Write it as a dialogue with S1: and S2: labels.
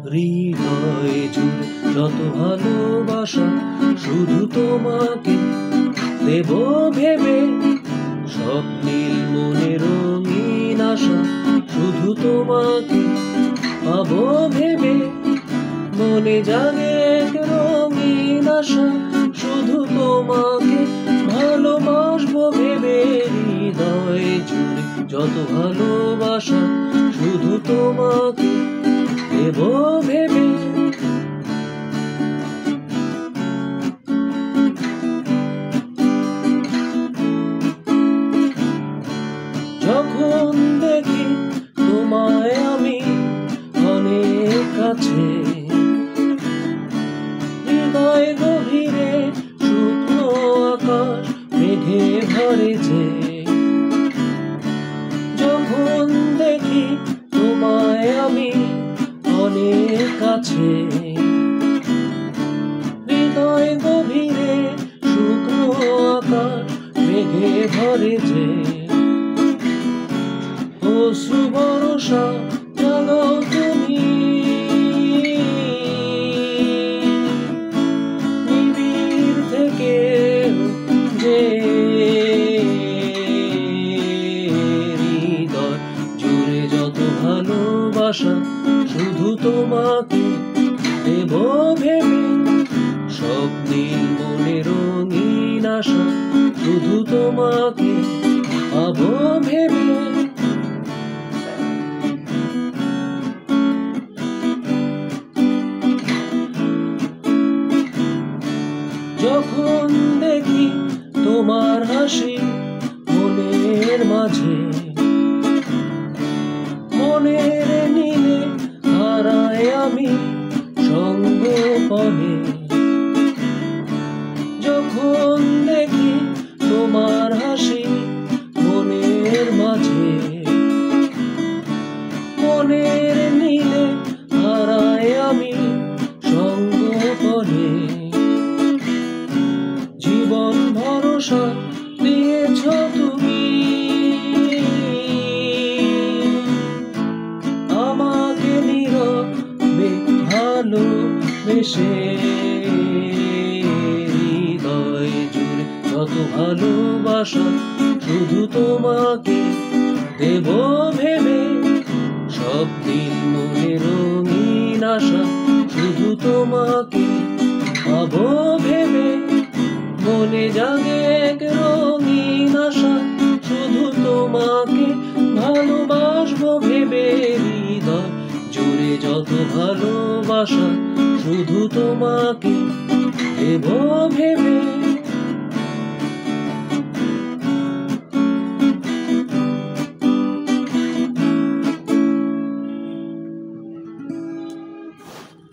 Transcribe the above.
S1: হৃদয় জুড়ে যত ভালোবাসা শুধু তোমাকে দেব ভেবে, স্বপ্নীল মনে রঙিন আশা শুধু তোমাকে পাবো ভেবে। মনে জাগে এক রঙিন আশা শুধু তোমাকে ভালোবাসবো ভেবে। হৃদয় জুড়ে যত ভালোবাসা শুধু তোমাকে দেব ভেবে। যখন দেখি তোমায় আমি অনেক কাছে, হৃদয় গভীরে শুকনো আকাশ মেঘে ভরে যে। যখন দেখি তোমায় আমি অনেক কাছে, হৃদয় গভীরে শুকনো আকাশ মেঘে ভরে যে। অশ্রু ভরসা জাগাও তুমি, নিবিড় থেকে যে। হৃদয় জুড়ে যত ভালোবাসা শুধু তোমাকে দেব ভেবে, স্বপ্নীল মনে রঙিন আশা শুধু তোমাকে পাবো ভেবে। যখন দেখি তোমার হাসি মনের মাঝে, মনের নীলে হারাই আমি সঙ্গোপনে। যখন দেখি তোমার হাসি মনের মাঝে, মনের নীলে হারাই আমি সঙ্গোপনে। জীবন ভরসা দিয়েছ তুমি আমাকে নীরবে ভালোবেসে। হৃদয় জুড়ে যত ভালোবাসা শুধু তোমাকে দেব ভেবে, স্বপ্নীল মনে রঙিন আশা শুধু তোমাকে পাবো ভেবে। মনে জাগে এক রঙিন আশা শুধু তোমাকে ভালোবাসবো ভেবে। হৃদয় জুড়ে যত ভালোবাসা শুধু তোমাকে দেব ভেবে।